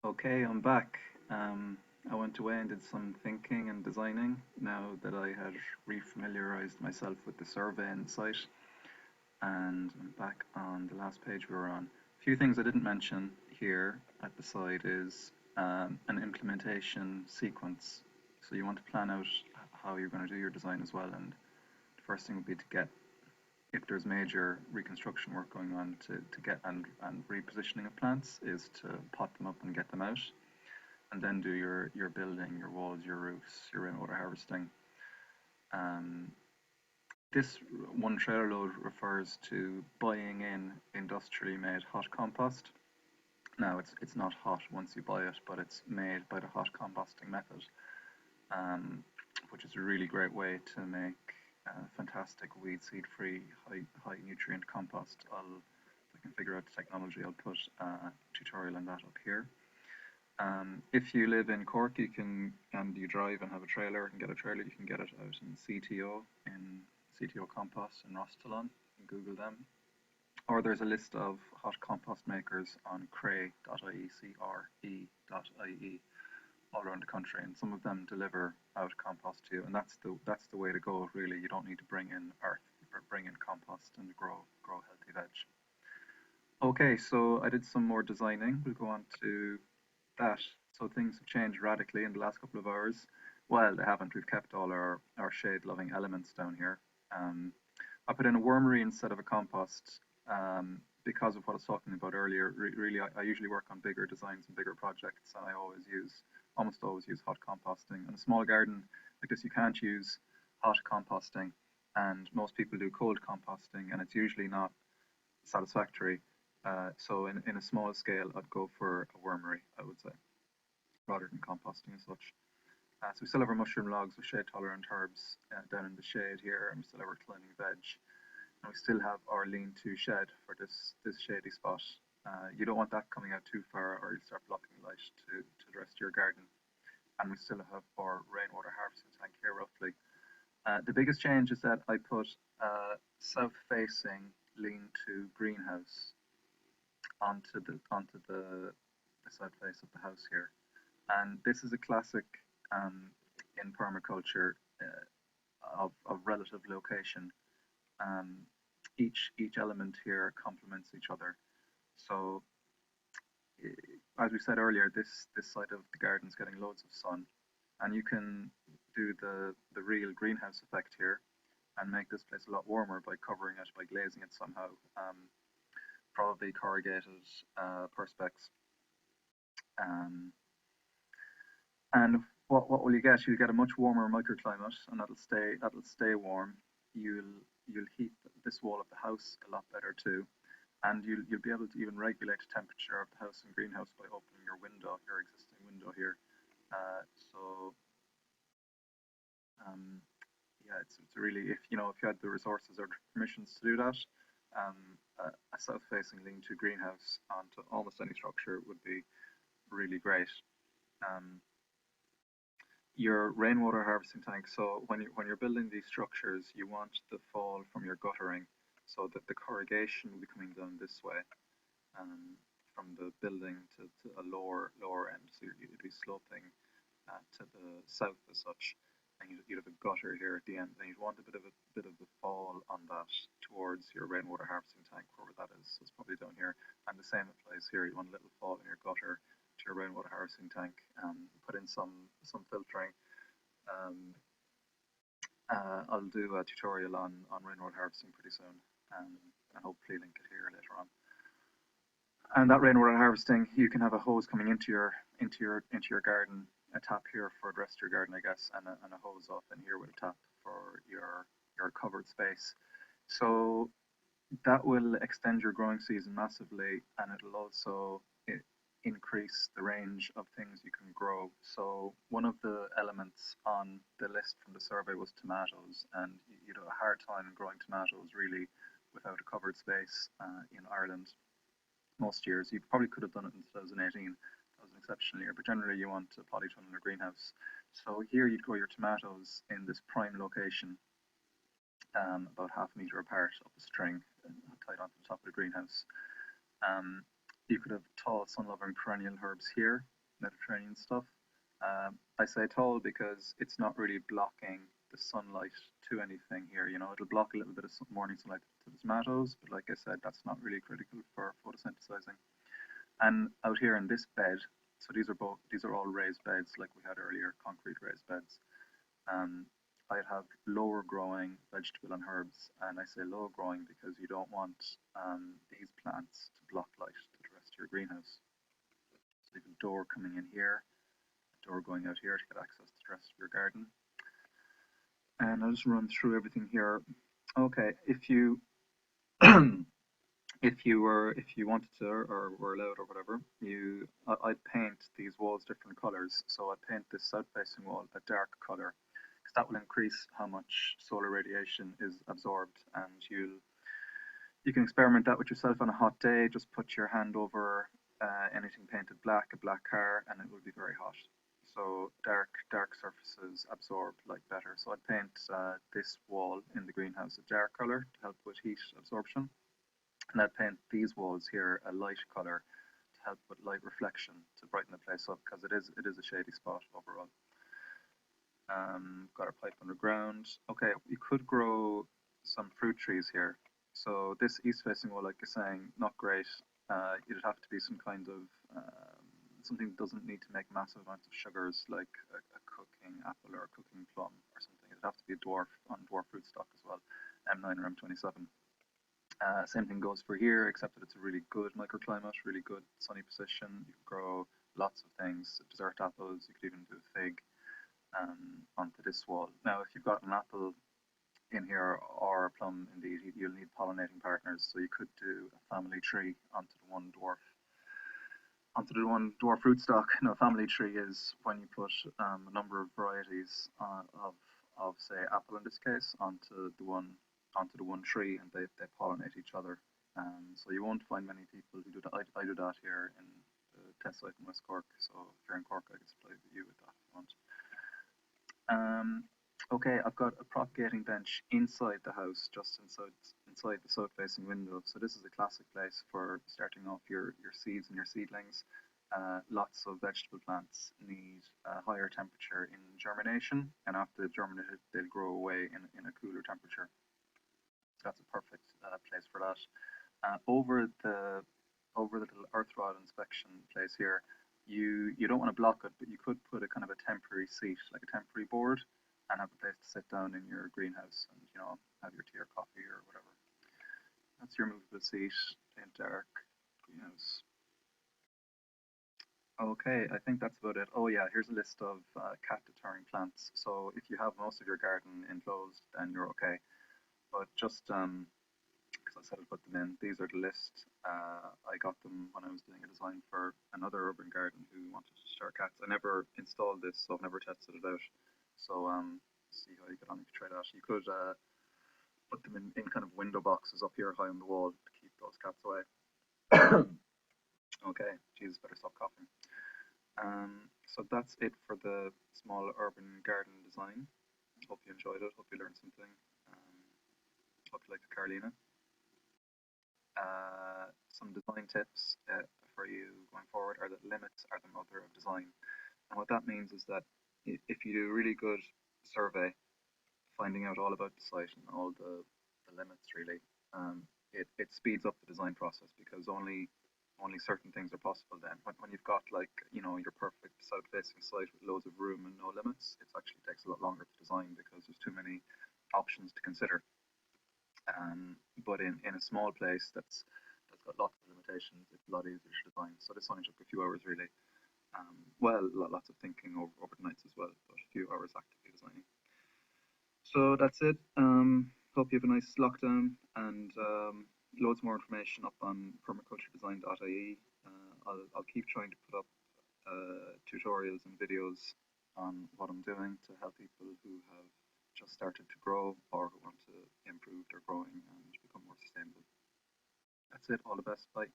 Okay, I'm back. I went away and did some thinking and designing now that I had refamiliarized myself with the survey and site. And I'm back on the last page we were on. A few things I didn't mention here at the side is an implementation sequence. So you want to plan out how you're going to do your design as well. And the first thing would be to get, if there's major reconstruction work going on, to get and repositioning of plants is to pot them up and get them out, and then do your building, your walls, your roofs, your rainwater harvesting. Um, this one trailer load refers to buying in industrially made hot compost. Now it's not hot once you buy it, but it's made by the hot composting method, um, which is a really great way to make fantastic weed seed free high nutrient compost. If I can figure out the technology, I'll put a tutorial on that up here. If you live in Cork, and you drive and have a trailer and get a trailer, you can get it out in CTO Compost in Rostalon. You can Google them. Or there's a list of hot compost makers on cre.ie, CRE.ie, all around the country, and some of them deliver out compost to you, and that's the way to go. Really, you don't need to bring in earth, bring in compost and grow healthy veg. Okay, so I did some more designing. We'll go on to that. So things have changed radically in the last couple of hours. Well, they haven't. We've kept all our shade-loving elements down here. I put in a wormery instead of a compost because of what I was talking about earlier. Really, I usually work on bigger designs and bigger projects, and I almost always use hot composting. In a small garden like this, you can't use hot composting, and most people do cold composting, and it's usually not satisfactory. So in a small scale, I'd go for a wormery, I would say, rather than composting as such. So we still have our mushroom logs with shade tolerant herbs down in the shade here, and we still have our climbing veg, and we still have our lean-to shed for this shady spot. You don't want that coming out too far, or you'll start blocking light to the rest of your garden. And we still have our rainwater harvesting tank here roughly. The biggest change is that I put south-facing lean-to greenhouse onto the south face of the house here. And this is a classic in permaculture of relative location. Um, each element here complements each other. So, as we said earlier, this side of the garden is getting loads of sun, and you can do the real greenhouse effect here and make this place a lot warmer by covering it, by glazing it somehow. Probably corrugated perspex. Um, and what will you get? You'll get a much warmer microclimate, and that'll stay warm. You'll heat this wall of the house a lot better too, and you'll be able to even regulate the temperature of the house and greenhouse by opening your existing window here. So um, yeah, it's really, if you had the resources or permissions to do that, a south-facing lean-to greenhouse onto almost any structure would be really great. Um, your rainwater harvesting tank. So when you're building these structures, you want the fall from your guttering, so that the corrugation will be coming down this way, um, from the building to a lower end. So you'd be sloping to the south as such, and you'd have a gutter here at the end. And you'd want a bit of the fall on that towards your rainwater harvesting tank, wherever that is. So it's probably down here. And the same applies here. You want a little fall in your gutter to your rainwater harvesting tank. Put in some filtering. Um, I'll do a tutorial on rainwater harvesting pretty soon, and hopefully link it here later on. And that rainwater harvesting, you can have a hose coming into your garden, a tap here for the rest of your garden, I guess, and a hose off in here with a tap for your covered space. So that will extend your growing season massively, and it'll also increase the range of things you can grow. So one of the elements on the list from the survey was tomatoes, and you'd have a hard time growing tomatoes really without a covered space in Ireland most years. You probably could have done it in 2018. That was an exceptional year, but generally you want a polytunnel or greenhouse. So here you'd grow your tomatoes in this prime location, about half a metre apart up a string, tied onto the top of the greenhouse. Um, you could have tall sun-loving perennial herbs here, Mediterranean stuff. I say tall because it's not really blocking the sunlight to anything here. You know, it'll block a little bit of morning sunlight to the tomatoes, but like I said, that's not really critical for photosynthesizing. And out here in this bed, so these are all raised beds like we had earlier, concrete raised beds. Um, I'd have lower growing vegetable and herbs, and I say low growing because you don't want these plants to block light to the rest of your greenhouse. So you have a door coming in here, a door going out here to get access to the rest of your garden. And I'll just run through everything here. Okay, if you if you wanted to or were allowed or whatever, I'd paint these walls different colors. So I'd paint this south facing wall a dark color because that will increase how much solar radiation is absorbed, and you can experiment that with yourself on a hot day. Just put your hand over anything painted black, a black car, and it will be very hot. So dark surfaces absorb light better. So I'd paint this wall in the greenhouse a dark color to help with heat absorption, and I'd paint these walls here a light color to help with light reflection to brighten the place up because it is a shady spot overall. Got our pipe underground. Okay, you could grow some fruit trees here. So this east-facing wall, like you're saying, not great. It'd have to be some kind of something that doesn't need to make massive amounts of sugars, like a cooking apple or a cooking plum or something. It'd have to be a dwarf on dwarf fruit stock as well, M9 or M27. Same thing goes for here, except that it's a really good microclimate, really good sunny position. You can grow lots of things, dessert apples. You could even do a fig onto this wall. Now, if you've got an apple in here or a plum, indeed, you'll need pollinating partners. So you could do a family tree onto the one dwarf fruit stock. Now, a family tree is when you put a number of varieties of say apple in this case onto the one tree, and they pollinate each other. So you won't find many people who do that. I do that here in the test site in West Cork. So if you're in Cork, I can supply you with that if you want. Okay, I've got a propagating bench inside the house, just inside the south-facing window. So this is a classic place for starting off your seeds and your seedlings. Lots of vegetable plants need a higher temperature in germination, and after they've germinated, they'll grow away in a cooler temperature. So that's a perfect place for that. Over the little earth rod inspection place here, you don't want to block it, but you could put a kind of a temporary seat, like a temporary board, and have a place to sit down in your greenhouse and have your tea or coffee or whatever. That's your movable seat in dark greenhouse. Okay, I think that's about it. Oh yeah, here's a list of cat deterring plants. So if you have most of your garden enclosed, then you're okay. But just because I said I'd put them in, these are the list. I got them when I was doing a design for another urban garden who wanted to start cats. I never installed this, so I've never tested it out. So see how you get on if you try that. You could put them in kind of window boxes up here high on the wall to keep those cats away. Okay, Jesus, better stop coughing. So that's it for the small urban garden design. Hope you enjoyed it. Hope you learned something. Hope you liked it, Carolina. Some design tips for you going forward are that limits are the mother of design. And what that means is that if you do a really good survey, finding out all about the site and all the limits really, it speeds up the design process because only certain things are possible then. When you've got like, your perfect south-facing site with loads of room and no limits, it actually takes a lot longer to design because there's too many options to consider. But in a small place that's got lots of limitations, it's a lot easier to design. So this only took a few hours really. Well, lots of thinking over the nights as well, but a few hours actively designing. So that's it. Hope you have a nice lockdown, and loads more information up on permaculturedesign.ie. I'll keep trying to put up tutorials and videos on what I'm doing to help people who have just started to grow or who want to improve their growing and become more sustainable. That's it. All the best. Bye.